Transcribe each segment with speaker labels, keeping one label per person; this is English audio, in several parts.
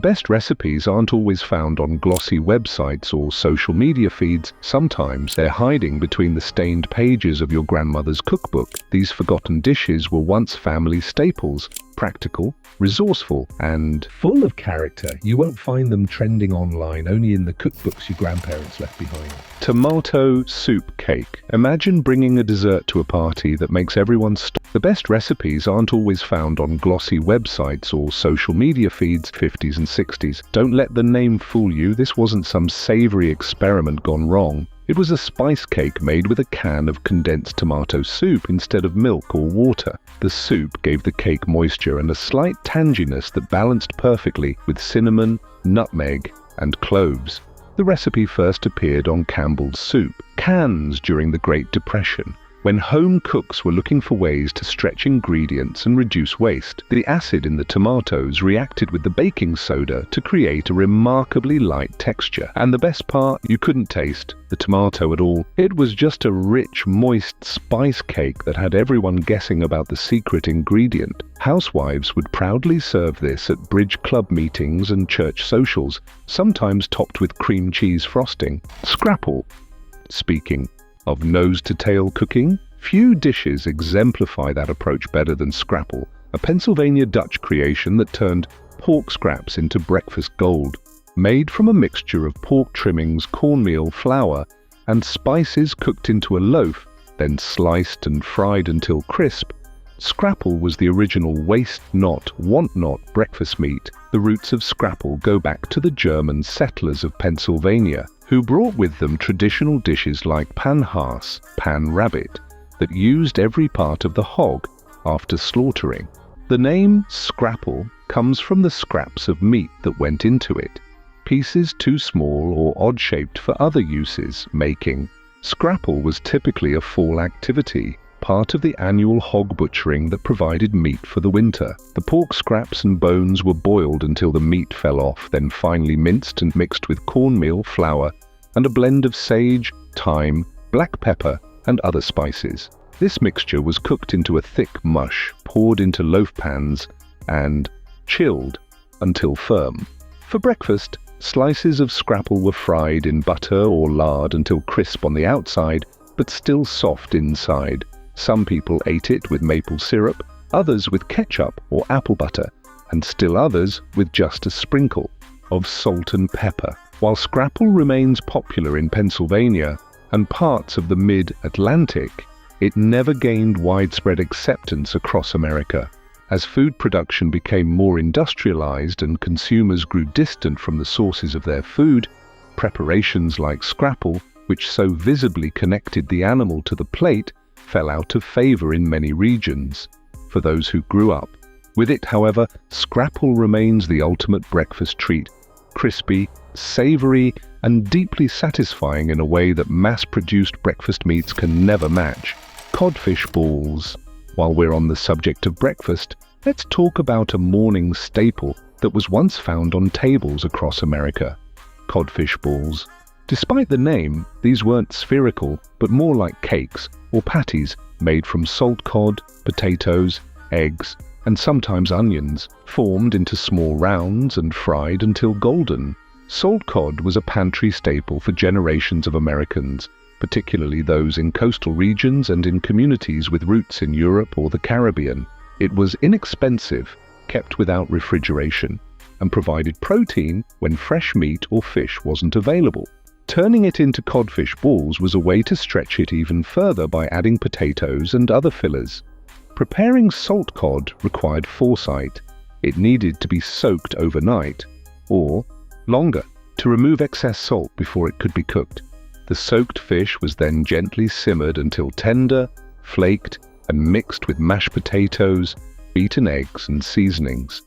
Speaker 1: best recipes aren't always found on glossy websites or social media feeds. Sometimes they're hiding between the stained pages of your grandmother's cookbook. These forgotten dishes were once family staples, practical, resourceful, and full of character. You won't find them trending online, only in the cookbooks your grandparents left behind. Tomato soup cake. Imagine bringing a dessert to a party that makes everyone stop. The best recipes aren't always found on glossy websites or social media feeds. 50s and 60s. Don't let the name fool you. This wasn't some savory experiment gone wrong. It was a spice cake made with a can of condensed tomato soup instead of milk or water. The soup gave the cake moisture and a slight tanginess that balanced perfectly with cinnamon, nutmeg, and cloves. The recipe first appeared on Campbell's soup cans during the Great Depression, when home cooks were looking for ways to stretch ingredients and reduce waste. The acid in the tomatoes reacted with the baking soda to create a remarkably light texture. And the best part, you couldn't taste the tomato at all. It was just a rich, moist spice cake that had everyone guessing about the secret ingredient. Housewives would proudly serve this at bridge club meetings and church socials, sometimes topped with cream cheese frosting. Scrapple. Speaking of nose-to-tail cooking, few dishes exemplify that approach better than scrapple, a Pennsylvania Dutch creation that turned pork scraps into breakfast gold. Made from a mixture of pork trimmings, cornmeal, flour, and spices cooked into a loaf, then sliced and fried until crisp, scrapple was the original waste not, want not breakfast meat. The roots of scrapple go back to the German settlers of Pennsylvania, who brought with them traditional dishes like panhas, pan rabbit, that used every part of the hog after slaughtering. The name scrapple comes from the scraps of meat that went into it, pieces too small or odd-shaped for other uses, making. Scrapple was typically a fall activity, part of the annual hog butchering that provided meat for the winter. The pork scraps and bones were boiled until the meat fell off, then finely minced and mixed with cornmeal, flour, and a blend of sage, thyme, black pepper, and other spices. This mixture was cooked into a thick mush, poured into loaf pans, and chilled until firm. For breakfast, slices of scrapple were fried in butter or lard until crisp on the outside, but still soft inside. Some people ate it with maple syrup, others with ketchup or apple butter, and still others with just a sprinkle of salt and pepper. While scrapple remains popular in Pennsylvania and parts of the mid-Atlantic, it never gained widespread acceptance across America. As food production became more industrialized and consumers grew distant from the sources of their food, preparations like scrapple, which so visibly connected the animal to the plate, fell out of favor in many regions. For those who grew up with it, however, scrapple remains the ultimate breakfast treat, crispy, savory, and deeply satisfying in a way that mass-produced breakfast meats can never match. Codfish balls. While we're on the subject of breakfast, let's talk about a morning staple that was once found on tables across America. Codfish balls. Despite the name, these weren't spherical, but more like cakes or patties made from salt cod, potatoes, eggs, and sometimes onions, formed into small rounds and fried until golden. Salt cod was a pantry staple for generations of Americans, particularly those in coastal regions and in communities with roots in Europe or the Caribbean. It was inexpensive, kept without refrigeration, and provided protein when fresh meat or fish wasn't available. Turning it into codfish balls was a way to stretch it even further by adding potatoes and other fillers. Preparing salt cod required foresight. It needed to be soaked overnight, or longer, to remove excess salt before it could be cooked. The soaked fish was then gently simmered until tender, flaked, and mixed with mashed potatoes, beaten eggs, and seasonings.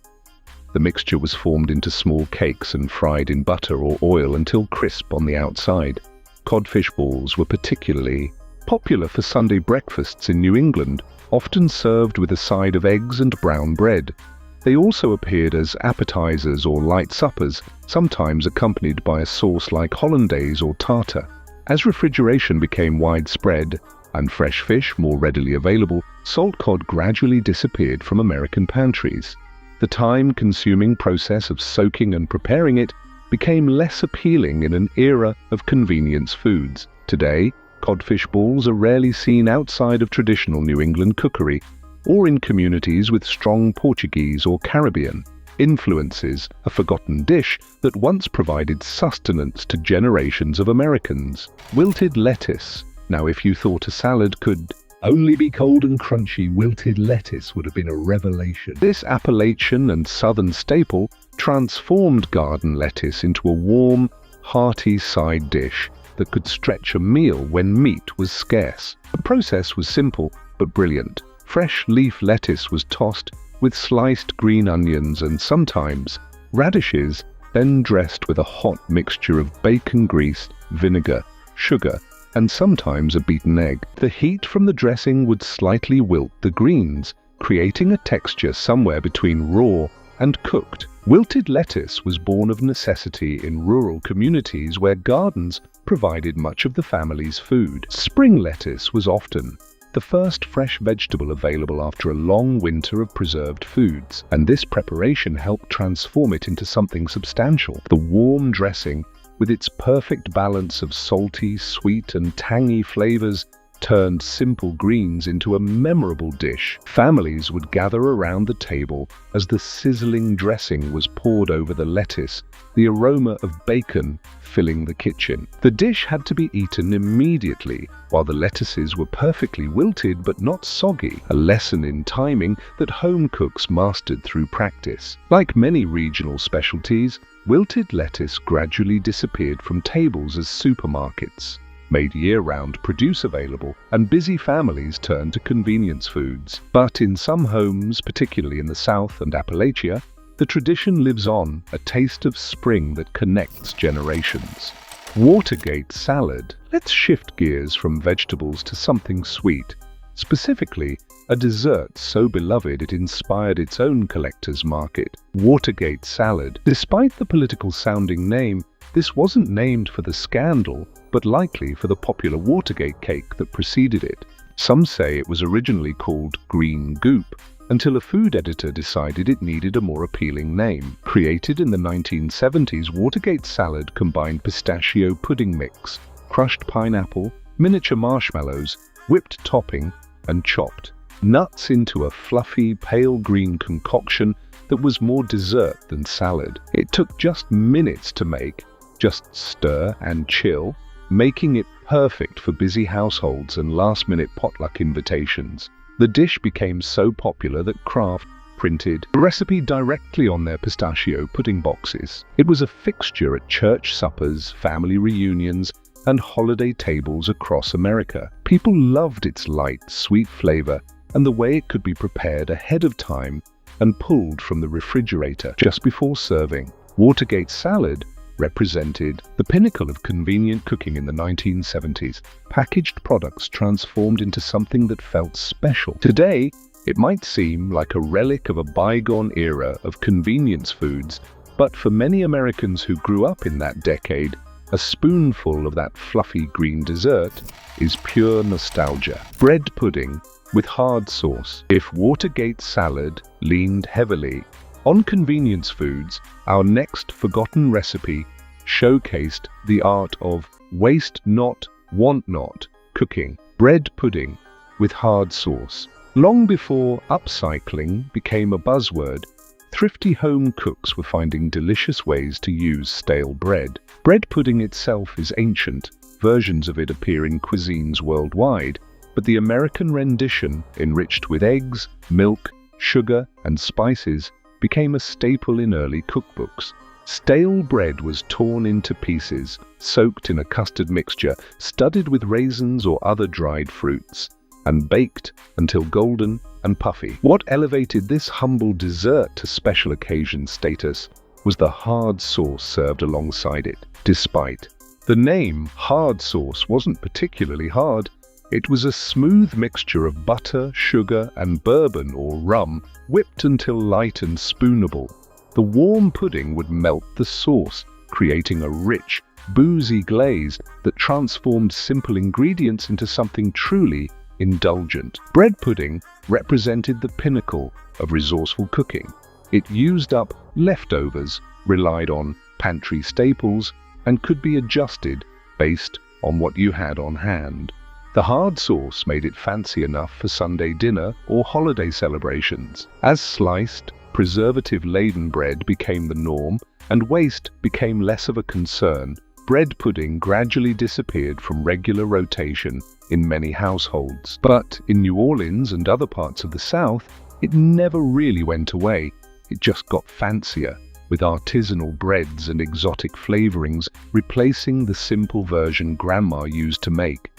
Speaker 1: The mixture was formed into small cakes and fried in butter or oil until crisp on the outside. Codfish balls were particularly popular for Sunday breakfasts in New England, often served with a side of eggs and brown bread. They also appeared as appetizers or light suppers, sometimes accompanied by a sauce like hollandaise or tartar. As refrigeration became widespread and fresh fish more readily available, salt cod gradually disappeared from American pantries. The time-consuming process of soaking and preparing it became less appealing in an era of convenience foods. Today, codfish balls are rarely seen outside of traditional New England cookery or in communities with strong Portuguese or Caribbean influences, a forgotten dish that once provided sustenance to generations of Americans. Wilted lettuce. Now, if you thought a salad could only be cold and crunchy, wilted lettuce would have been a revelation. This Appalachian and Southern staple transformed garden lettuce into a warm, hearty side dish that could stretch a meal when meat was scarce. The process was simple but brilliant. Fresh leaf lettuce was tossed with sliced green onions and sometimes radishes, then dressed with a hot mixture of bacon grease, vinegar, sugar, and sometimes a beaten egg. The heat from the dressing would slightly wilt the greens, creating a texture somewhere between raw and cooked. Wilted lettuce was born of necessity in rural communities where gardens provided much of the family's food. Spring lettuce was often the first fresh vegetable available after a long winter of preserved foods, and this preparation helped transform it into something substantial. The warm dressing, with its perfect balance of salty, sweet, and tangy flavors, turned simple greens into a memorable dish. Families would gather around the table as the sizzling dressing was poured over the lettuce, the aroma of bacon filling the kitchen. The dish had to be eaten immediately, while the lettuces were perfectly wilted but not soggy, a lesson in timing that home cooks mastered through practice. Like many regional specialties, wilted lettuce gradually disappeared from tables as supermarkets made year-round produce available, and busy families turned to convenience foods. But in some homes, particularly in the South and Appalachia, the tradition lives on, a taste of spring that connects generations. Watergate salad. Let's shift gears from vegetables to something sweet, specifically a dessert so beloved it inspired its own collector's market. Watergate salad. Despite the political-sounding name, this wasn't named for the scandal, but likely for the popular Watergate cake that preceded it. Some say it was originally called green goop, until a food editor decided it needed a more appealing name. Created in the 1970s, Watergate salad combined pistachio pudding mix, crushed pineapple, miniature marshmallows, whipped topping, and chopped nuts into a fluffy, pale green concoction that was more dessert than salad. It took just minutes to make, just stir and chill, making it perfect for busy households and last-minute potluck invitations. The dish became so popular that Kraft printed the recipe directly on their pistachio pudding boxes. It was a fixture at church suppers, family reunions, and holiday tables across America. People loved its light, sweet flavor and the way it could be prepared ahead of time and pulled from the refrigerator just before serving. Watergate salad represented the pinnacle of convenient cooking in the 1970s. Packaged products transformed into something that felt special. Today, it might seem like a relic of a bygone era of convenience foods, but for many Americans who grew up in that decade, a spoonful of that fluffy green dessert is pure nostalgia. Bread pudding with hard sauce. If Watergate salad leaned heavily on convenience foods, our next forgotten recipe showcased the art of waste not, want not cooking. Bread pudding with hard sauce. Long before upcycling became a buzzword, thrifty home cooks were finding delicious ways to use stale bread. Bread pudding itself is ancient. Versions of it appear in cuisines worldwide, but the American rendition, enriched with eggs, milk, sugar, and spices, became a staple in early cookbooks. Stale bread was torn into pieces, soaked in a custard mixture, studded with raisins or other dried fruits, and baked until golden and puffy. What elevated this humble dessert to special occasion status was the hard sauce served alongside it. Despite the name, hard sauce wasn't particularly hard. It was a smooth mixture of butter, sugar, and bourbon or rum, whipped until light and spoonable. The warm pudding would melt the sauce, creating a rich, boozy glaze that transformed simple ingredients into something truly indulgent. Bread pudding represented the pinnacle of resourceful cooking. It used up leftovers, relied on pantry staples, and could be adjusted based on what you had on hand. The hard sauce made it fancy enough for Sunday dinner or holiday celebrations. As sliced, preservative-laden bread became the norm and waste became less of a concern, bread pudding gradually disappeared from regular rotation in many households. But in New Orleans and other parts of the South, it never really went away. It just got fancier, with artisanal breads and exotic flavorings replacing the simple version Grandma used to make.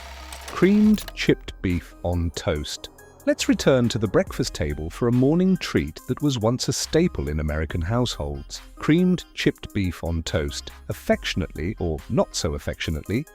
Speaker 1: Creamed chipped beef on toast. Let's return to the breakfast table for a morning treat that was once a staple in American households. Creamed chipped beef on toast, affectionately, or not so affectionately,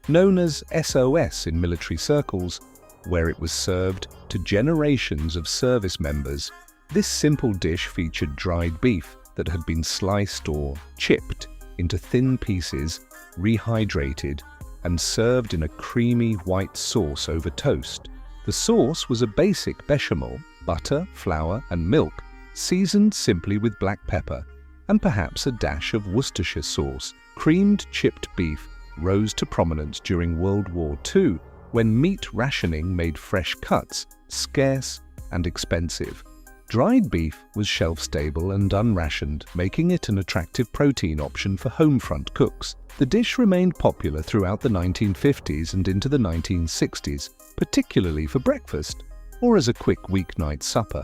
Speaker 1: known as SOS in military circles, where it was served to generations of service members. This simple dish featured dried beef that had been sliced or chipped into thin pieces, rehydrated, and served in a creamy white sauce over toast. The sauce was a basic bechamel, butter, flour, and milk, seasoned simply with black pepper, and perhaps a dash of Worcestershire sauce. Creamed chipped beef rose to prominence during World War II, when meat rationing made fresh cuts scarce and expensive. Dried beef was shelf-stable and unrationed, making it an attractive protein option for home-front cooks. The dish remained popular throughout the 1950s and into the 1960s, particularly for breakfast or as a quick weeknight supper.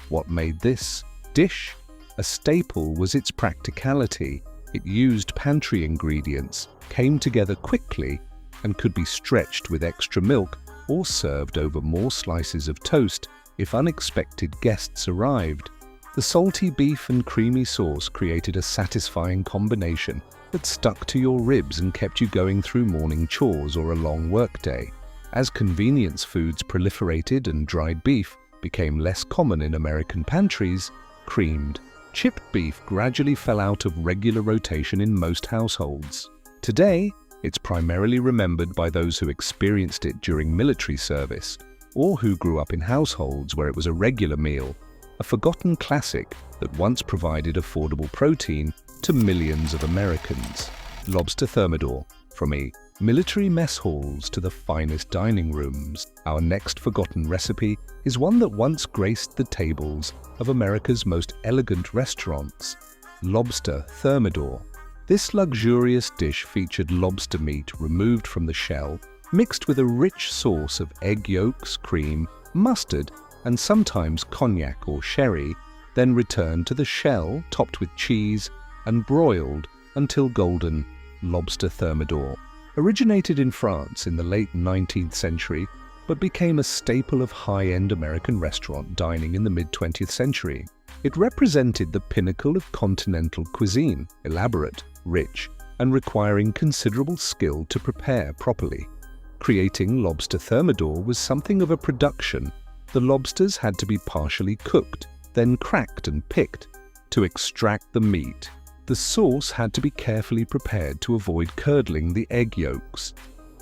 Speaker 1: What made this dish a staple was its practicality. It used pantry ingredients, came together quickly, and could be stretched with extra milk or served over more slices of toast if unexpected guests arrived. The salty beef and creamy sauce created a satisfying combination that stuck to your ribs and kept you going through morning chores or a long workday. As convenience foods proliferated and dried beef became less common in American pantries, creamed, chipped beef gradually fell out of regular rotation in most households. Today, it's primarily remembered by those who experienced it during military service, or who grew up in households where it was a regular meal, a forgotten classic that once provided affordable protein to millions of Americans. Lobster thermidor. From military mess halls to the finest dining rooms, our next forgotten recipe is one that once graced the tables of America's most elegant restaurants: lobster thermidor. This luxurious dish featured lobster meat removed from the shell, mixed with a rich sauce of egg yolks, cream, mustard, and sometimes cognac or sherry, then returned to the shell, topped with cheese, and broiled until golden. Lobster thermidor originated in France in the late 19th century, but became a staple of high-end American restaurant dining in the mid-20th century. It represented the pinnacle of continental cuisine, elaborate, rich, and requiring considerable skill to prepare properly. Creating lobster thermidor was something of a production. The lobsters had to be partially cooked, then cracked and picked to extract the meat. The sauce had to be carefully prepared to avoid curdling the egg yolks.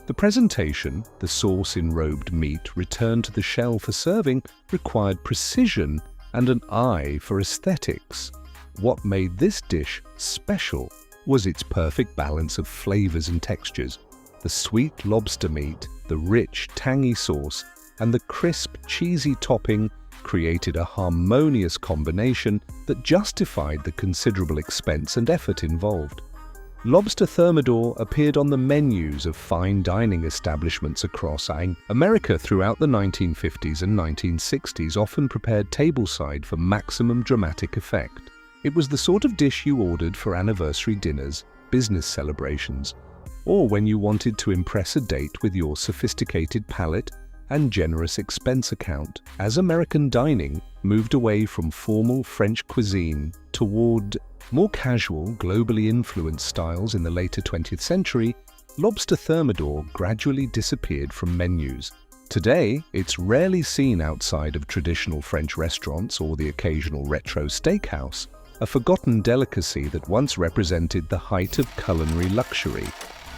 Speaker 1: The presentation, the sauce-enrobed meat returned to the shell for serving, required precision and an eye for aesthetics. What made this dish special was its perfect balance of flavors and textures. The sweet lobster meat, the rich, tangy sauce, and the crisp, cheesy topping created a harmonious combination that justified the considerable expense and effort involved. Lobster thermidor appeared on the menus of fine dining establishments across America throughout the 1950s and 1960s, often prepared tableside for maximum dramatic effect. It was the sort of dish you ordered for anniversary dinners, business celebrations, or when you wanted to impress a date with your sophisticated palate and generous expense account. As American dining moved away from formal French cuisine toward more casual, globally influenced styles in the later 20th century, lobster thermidor gradually disappeared from menus. Today, it's rarely seen outside of traditional French restaurants or the occasional retro steakhouse, a forgotten delicacy that once represented the height of culinary luxury.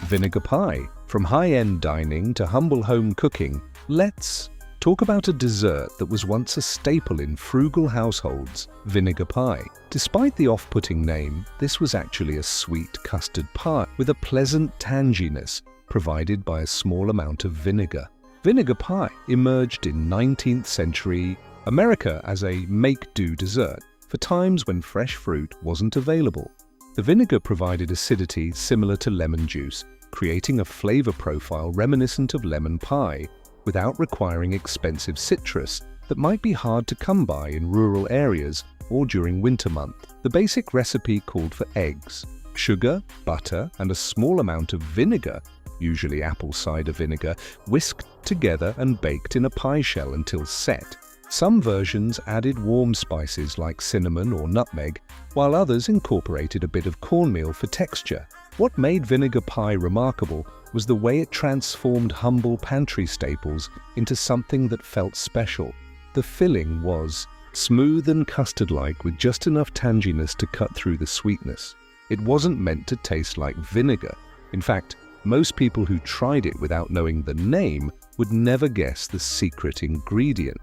Speaker 1: Vinegar pie. From high-end dining to humble home cooking, let's talk about a dessert that was once a staple in frugal households, vinegar pie. Despite the off-putting name, this was actually a sweet custard pie with a pleasant tanginess provided by a small amount of vinegar. Vinegar pie emerged in 19th century America as a make-do dessert for times when fresh fruit wasn't available. The vinegar provided acidity similar to lemon juice, creating a flavor profile reminiscent of lemon pie without requiring expensive citrus that might be hard to come by in rural areas or during winter month. The basic recipe called for eggs, sugar, butter, and a small amount of vinegar, usually apple cider vinegar, whisked together and baked in a pie shell until set. Some versions added warm spices like cinnamon or nutmeg, while others incorporated a bit of cornmeal for texture. What made vinegar pie remarkable was the way it transformed humble pantry staples into something that felt special. The filling was smooth and custard-like with just enough tanginess to cut through the sweetness. It wasn't meant to taste like vinegar. In fact, most people who tried it without knowing the name would never guess the secret ingredient.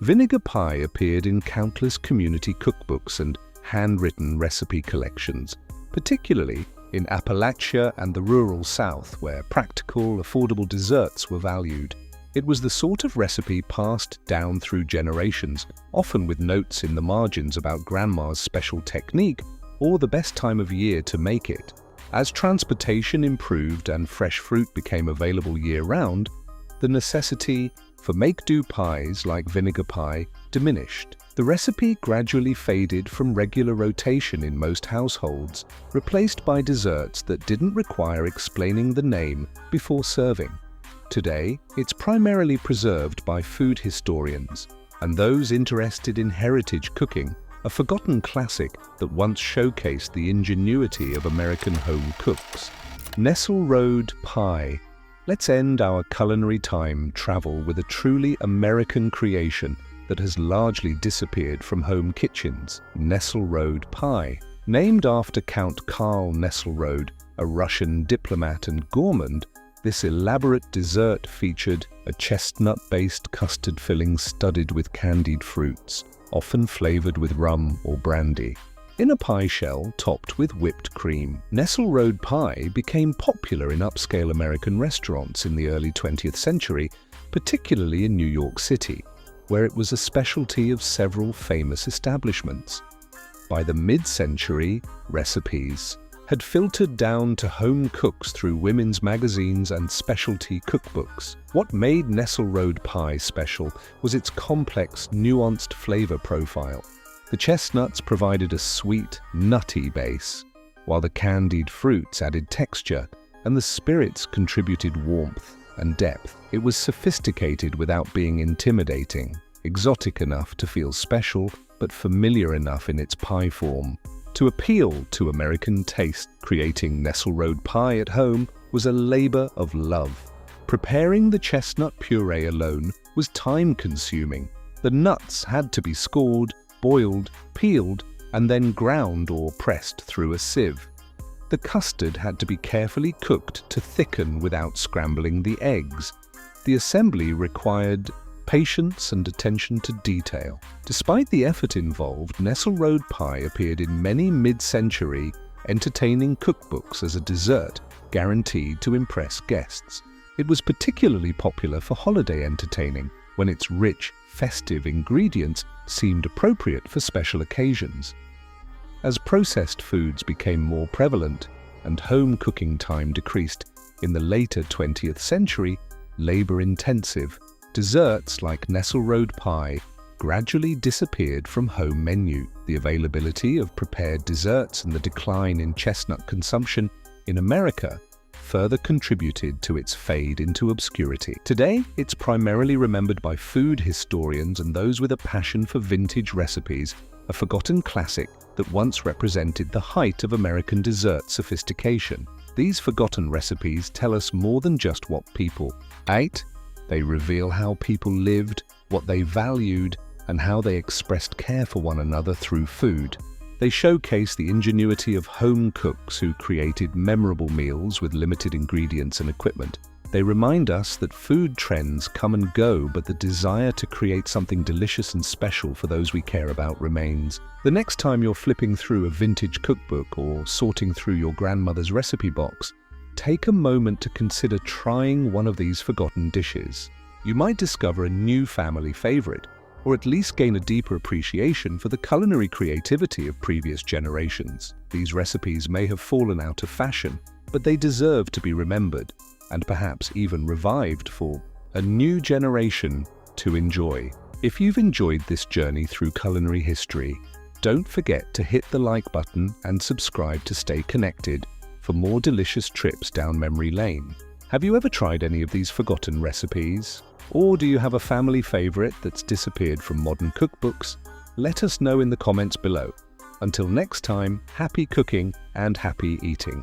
Speaker 1: Vinegar pie appeared in countless community cookbooks and handwritten recipe collections, particularly in Appalachia and the rural South, where practical, affordable desserts were valued. It was the sort of recipe passed down through generations, often with notes in the margins about grandma's special technique or the best time of year to make it. As transportation improved and fresh fruit became available year-round, the necessity for make-do pies like vinegar pie diminished. The recipe gradually faded from regular rotation in most households, replaced by desserts that didn't require explaining the name before serving. Today, it's primarily preserved by food historians and those interested in heritage cooking, a forgotten classic that once showcased the ingenuity of American home cooks. Nestle Road pie. Let's end our culinary time travel with a truly American creation that has largely disappeared from home kitchens, Nestle Road pie. Named after Count Karl Nesselrode, a Russian diplomat and gourmand, this elaborate dessert featured a chestnut-based custard filling studded with candied fruits, often flavored with rum or brandy, in a pie shell topped with whipped cream. Nestle Road pie became popular in upscale American restaurants in the early 20th century, particularly in New York City, where it was a specialty of several famous establishments. By the mid-century, recipes had filtered down to home cooks through women's magazines and specialty cookbooks. What made Nestle Road pie special was its complex, nuanced flavor profile. The chestnuts provided a sweet, nutty base, while the candied fruits added texture, and the spirits contributed warmth and depth. It was sophisticated without being intimidating, exotic enough to feel special, but familiar enough in its pie form to appeal to American taste. Creating Nestle Road pie at home was a labor of love. Preparing the chestnut puree alone was time-consuming. The nuts had to be scored, boiled, peeled, and then ground or pressed through a sieve. The custard had to be carefully cooked to thicken without scrambling the eggs. The assembly required patience and attention to detail. Despite the effort involved, Nestle Road pie appeared in many mid-century entertaining cookbooks as a dessert guaranteed to impress guests. It was particularly popular for holiday entertaining, when its rich, festive ingredients seemed appropriate for special occasions. As processed foods became more prevalent and home cooking time decreased in the later 20th century, labor-intensive desserts like Nestle Road pie gradually disappeared from home menu. The availability of prepared desserts and the decline in chestnut consumption in America further contributed to its fade into obscurity. Today, it's primarily remembered by food historians and those with a passion for vintage recipes, a forgotten classic that once represented the height of American dessert sophistication. These forgotten recipes tell us more than just what people ate. They reveal how people lived, what they valued, and how they expressed care for one another through food. They showcase the ingenuity of home cooks who created memorable meals with limited ingredients and equipment. They remind us that food trends come and go, but the desire to create something delicious and special for those we care about remains. The next time you're flipping through a vintage cookbook or sorting through your grandmother's recipe box, take a moment to consider trying one of these forgotten dishes. You might discover a new family favorite, or at least gain a deeper appreciation for the culinary creativity of previous generations. These recipes may have fallen out of fashion, but they deserve to be remembered, and perhaps even revived for a new generation to enjoy. If you've enjoyed this journey through culinary history, don't forget to hit the like button and subscribe to stay connected for more delicious trips down memory lane. Have you ever tried any of these forgotten recipes? Or do you have a family favorite that's disappeared from modern cookbooks? Let us know in the comments below. Until next time, happy cooking and happy eating.